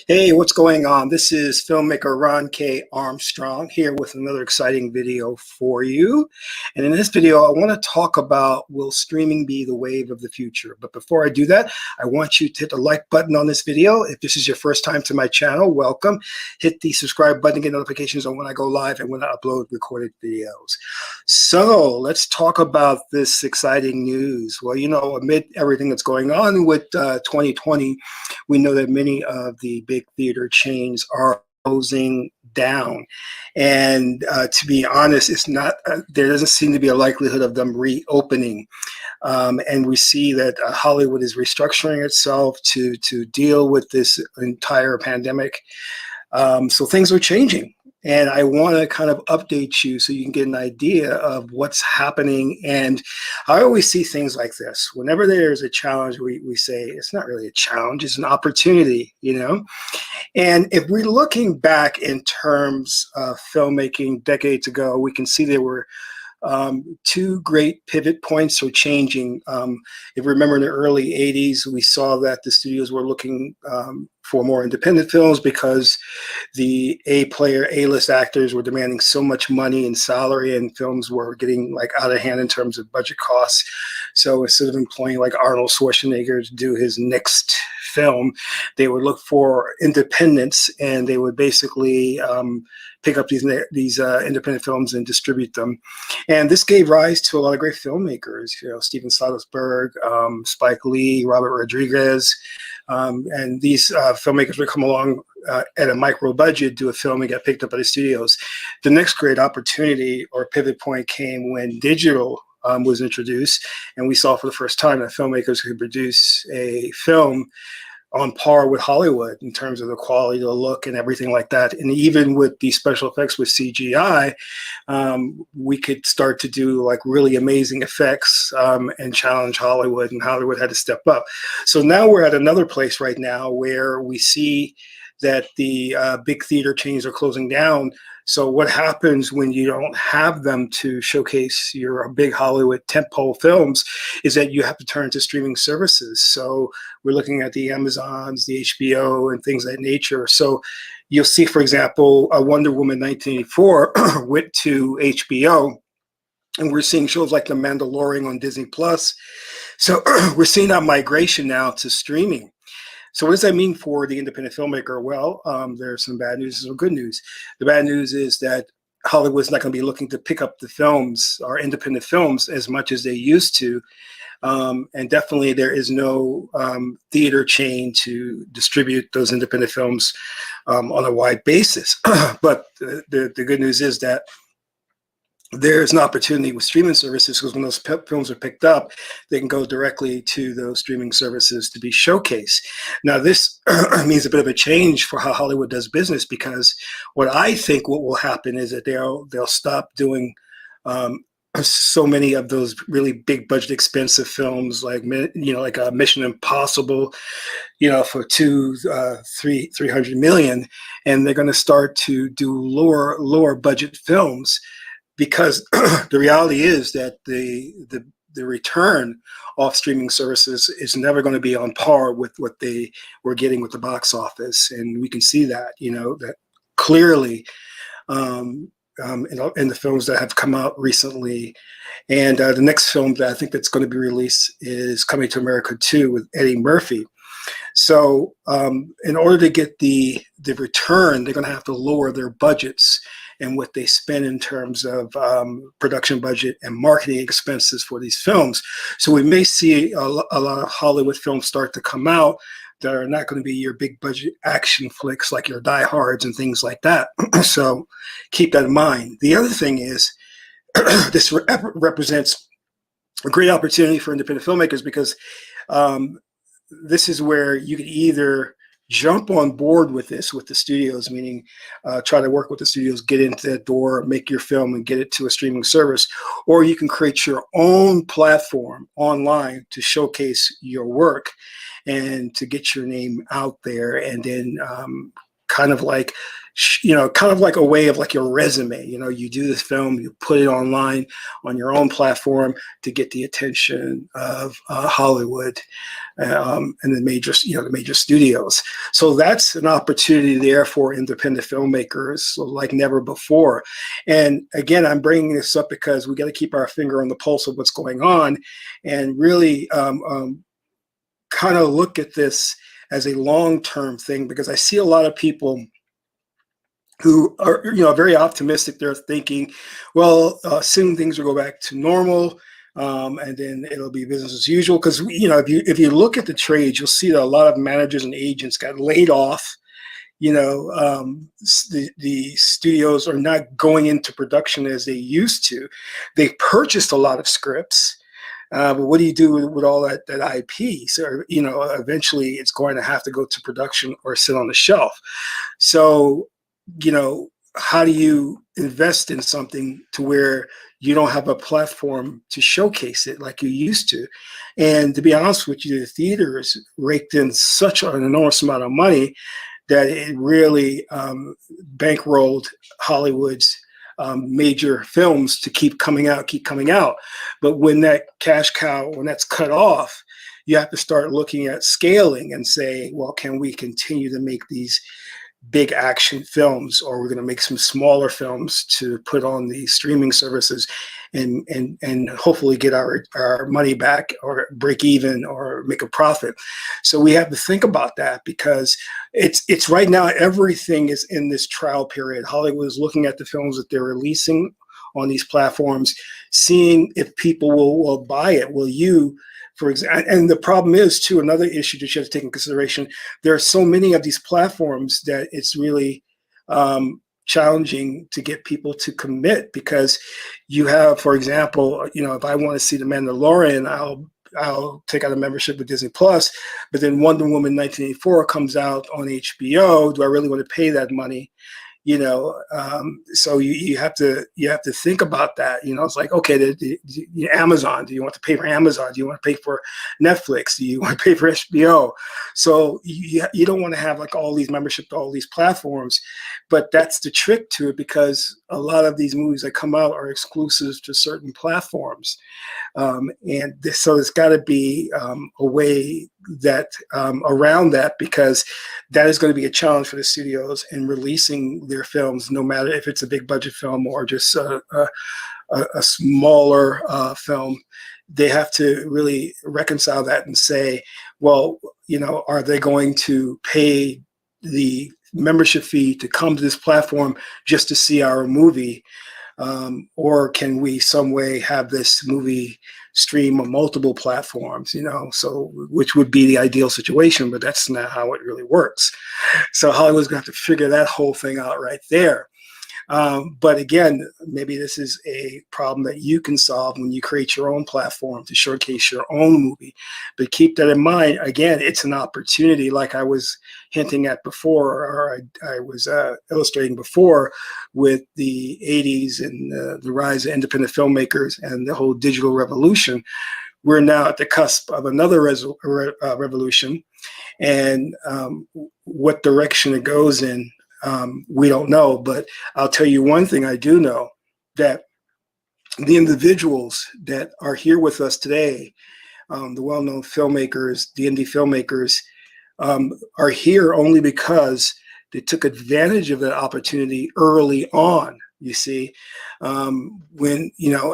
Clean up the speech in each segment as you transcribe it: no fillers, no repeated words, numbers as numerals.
Hey, what's going on? This is filmmaker Ron K. Armstrong here with another exciting video for you. And in this video, I want to talk about, will streaming be the wave of the future? But before I do that, I want you to hit the like button on this video. If this is your first time to my channel, welcome. Hit the subscribe button to get notifications on when I go live and when I upload recorded videos. So let's talk about this exciting news. Well, amid everything that's going on with 2020, we know that many of the big theater chains are closing down. And to be honest, it's not, there doesn't seem to be a likelihood of them reopening. And we see that Hollywood is restructuring itself to deal with this entire pandemic. So things are changing. And I want to kind of update you so you can get an idea of what's happening. And I always see things like this. Whenever there's a challenge, we say it's not really a challenge, it's an opportunity, And if we're looking back in terms of filmmaking decades ago, we can see there were two great pivot points or changing. If you remember in the early 80s, we saw that the studios were looking for more independent films because the A-list actors were demanding so much money and salary, and films were getting like out of hand in terms of budget costs. So instead of employing like Arnold Schwarzenegger to do his next film, they would look for independence, and they would basically pick up these independent films and distribute them. And this gave rise to a lot of great filmmakers, Steven Soderbergh, Spike Lee, Robert Rodriguez, and these filmmakers would come along at a micro budget, do a film, and get picked up by the studios. The next great opportunity or pivot point came when digital was introduced, and we saw for the first time that filmmakers could produce a film on par with Hollywood in terms of the quality, the look, and everything like that. And even with the special effects with CGI, we could start to do like really amazing effects and challenge Hollywood, and Hollywood had to step up. So now we're at another place right now where we see that the big theater chains are closing down. So what happens when you don't have them to showcase your big Hollywood tentpole films is that you have to turn to streaming services. So we're looking at the Amazons, the HBO, and things of that nature. So you'll see, for example, Wonder Woman 1984 went to HBO, and we're seeing shows like The Mandalorian on Disney Plus. So we're seeing that migration now to streaming. So what does that mean for the independent filmmaker? Well, there's some bad news and some good news. The bad news is that Hollywood's not going to be looking to pick up the films or independent films as much as they used to. And definitely there is no theater chain to distribute those independent films on a wide basis. But the good news is that there's an opportunity with streaming services, because when those films are picked up, they can go directly to those streaming services to be showcased. Now, this means a bit of a change for how Hollywood does business, because what I think what will happen is that they'll stop doing so many of those really big budget expensive films like Mission Impossible, for 300 million, and they're going to start to do lower budget films. Because the reality is that the return off streaming services is never going to be on par with what they were getting with the box office, and we can see that that clearly in the films that have come out recently. And the next film that I think that's going to be released is Coming to America 2 with Eddie Murphy. So in order to get the return, they're going to have to lower their budgets and what they spend in terms of production budget and marketing expenses for these films. So we may see a lot of Hollywood films start to come out that are not going to be your big budget action flicks like your Die Hards and things like that. So keep that in mind. The other thing is this represents a great opportunity for independent filmmakers, because this is where you can either jump on board with this with the studios, meaning try to work with the studios, get into that door, make your film and get it to a streaming service, or you can create your own platform online to showcase your work and to get your name out there, and then kind of like, kind of like a way of like your resume. You do this film, you put it online on your own platform to get the attention of Hollywood and the major studios. So that's an opportunity there for independent filmmakers like never before. And again, I'm bringing this up because we got to keep our finger on the pulse of what's going on, and really kind of look at this as a long-term thing, because I see a lot of people who are very optimistic. They're thinking, well, soon things will go back to normal, and then it'll be business as usual. Because if you look at the trades, you'll see that a lot of managers and agents got laid off. The studios are not going into production as they used to. They purchased a lot of scripts. But what do you do with all that IP? So, eventually it's going to have to go to production or sit on the shelf. So, how do you invest in something to where you don't have a platform to showcase it like you used to? And to be honest with you, the theaters raked in such an enormous amount of money that it really bankrolled Hollywood's major films to keep coming out. But when that cash cow, when that's cut off, you have to start looking at scaling and say, well, can we continue to make these big action films, or we're going to make some smaller films to put on the streaming services and hopefully get our money back or break even or make a profit. So we have to think about that, because it's right now, everything is in this trial period. Hollywood is looking at the films that they're releasing on these platforms, seeing if people will buy it. Will you, for example, and the problem is too, another issue that you have to take in consideration, there are so many of these platforms that it's really challenging to get people to commit, because you have, for example, if I want to see The Mandalorian, I'll take out a membership with Disney Plus, but then Wonder Woman 1984 comes out on HBO. Do I really want to pay that money? So you have to think about that. It's like, okay, the Amazon, do you want to pay for Amazon? Do you want to pay for Netflix? Do you want to pay for HBO? So you don't want to have like all these membership to all these platforms, but that's the trick to it, because a lot of these movies that come out are exclusive to certain platforms. So there's got to be a way that around that, because that is going to be a challenge for the studios in releasing their films, no matter if it's a big budget film or just a smaller film. They have to really reconcile that and say, well, are they going to pay the membership fee to come to this platform just to see our movie? Or can we some way have this movie stream on multiple platforms, so which would be the ideal situation, but that's not how it really works. So Hollywood's gonna have to figure that whole thing out right there. But again, maybe this is a problem that you can solve when you create your own platform to showcase your own movie. But keep that in mind. Again, it's an opportunity, like I was hinting at before, or I was illustrating before, with the 80s and the rise of independent filmmakers and the whole digital revolution. We're now at the cusp of another revolution, and what direction it goes in, we don't know. But I'll tell you one thing I do know, that the individuals that are here with us today, the well-known filmmakers, the indie filmmakers, are here only because they took advantage of that opportunity early on. You see, when,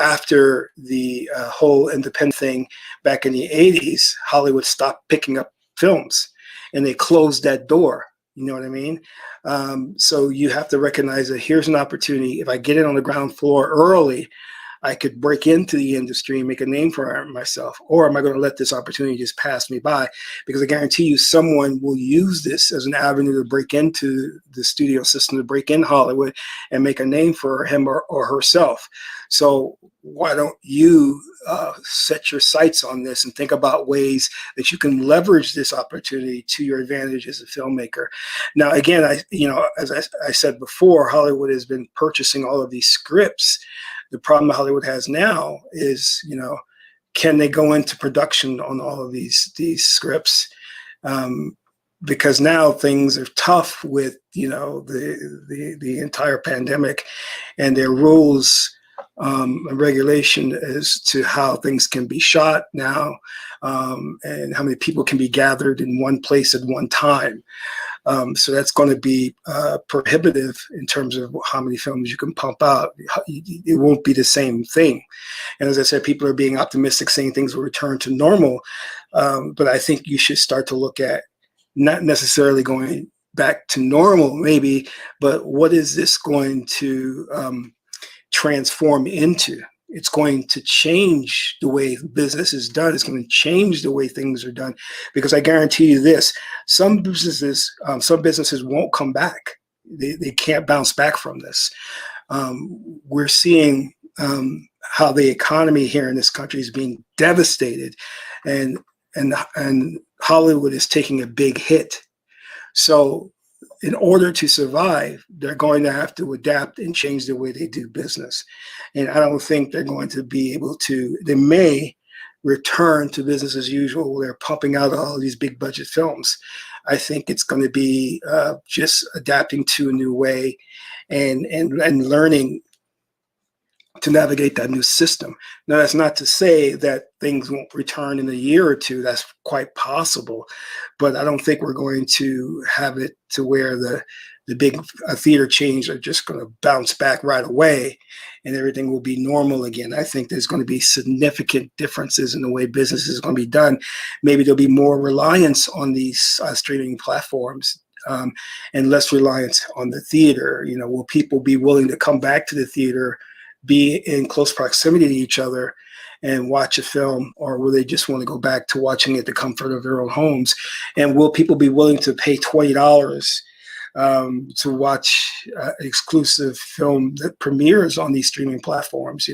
after the whole independent thing back in the 80s, Hollywood stopped picking up films and they closed that door. You know what I mean? So you have to recognize that here's an opportunity. If I get in on the ground floor early, I could break into the industry and make a name for myself. Or am I going to let this opportunity just pass me by? Because I guarantee you someone will use this as an avenue to break into the studio system, to break in Hollywood and make a name for him or herself. So why don't you set your sights on this and think about ways that you can leverage this opportunity to your advantage as a filmmaker. Now, again, as I said before, Hollywood has been purchasing all of these scripts. The problem Hollywood has now is, can they go into production on all of these scripts? because now things are tough with, the entire pandemic, and their rules and regulation as to how things can be shot now, and how many people can be gathered in one place at one time. So that's going to be prohibitive in terms of how many films you can pump out. It won't be the same thing. And as I said, people are being optimistic, saying things will return to normal. But I think you should start to look at not necessarily going back to normal, maybe, but what is this going to transform into? It's going to change the way business is done. It's going to change the way things are done, because I guarantee you this: some businesses won't come back. They can't bounce back from this. We're seeing how the economy here in this country is being devastated, and Hollywood is taking a big hit. So in order to survive, they're going to have to adapt and change the way they do business. And I don't think they're going to be able to. They may return to business as usual, where they're pumping out all these big budget films. I think it's going to be just adapting to a new way, and learning to navigate that new system. Now, that's not to say that things won't return in a year or two. That's quite possible, but I don't think we're going to have it to where the big theater chains are just going to bounce back right away and everything will be normal again. I think there's going to be significant differences in the way business is going to be done. Maybe there'll be more reliance on these streaming platforms, and less reliance on the theater. Will people be willing to come back to the theater, be in close proximity to each other, and watch a film, or will they just want to go back to watching it at the comfort of their own homes? And will people be willing to pay $20 to watch exclusive film that premieres on these streaming platforms?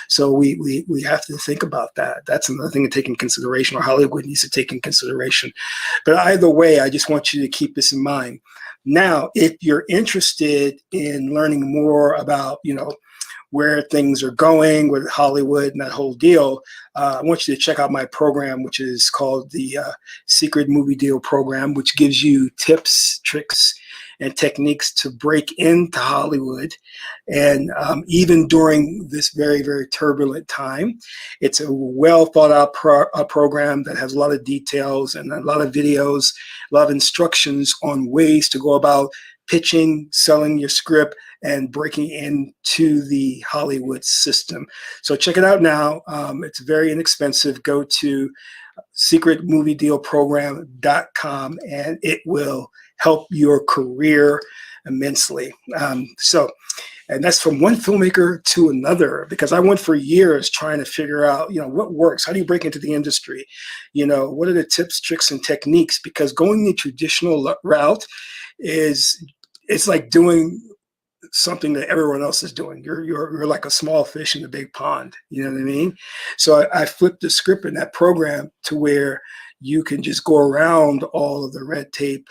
So we have to think about that. That's another thing to take in consideration, or Hollywood needs to take in consideration. But either way, I just want you to keep this in mind. Now, if you're interested in learning more about, where things are going with Hollywood and that whole deal, I want you to check out my program, which is called the Secret Movie Deal Program, which gives you tips, tricks, and techniques to break into Hollywood. And even during this very, very turbulent time, it's a well thought out program that has a lot of details and a lot of videos, a lot of instructions on ways to go about pitching, selling your script, and breaking into the Hollywood system. So check it out now. It's very inexpensive. Go to secretmoviedealprogram.com and it will help your career immensely. And that's from one filmmaker to another, because I went for years trying to figure out, what works? How do you break into the industry? What are the tips, tricks, and techniques? Because going the traditional route it's like doing something that everyone else is doing. You're like a small fish in a big pond. You know what I mean? So I flipped the script in that program to where you can just go around all of the red tape,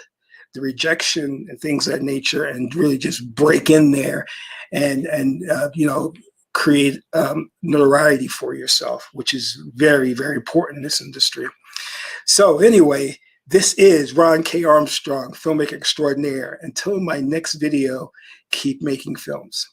the rejection, and things of that nature, and really just break in there and create notoriety for yourself, which is very, very important in this industry. So anyway, this is Ron K. Armstrong, filmmaker extraordinaire. Until my next video, keep making films.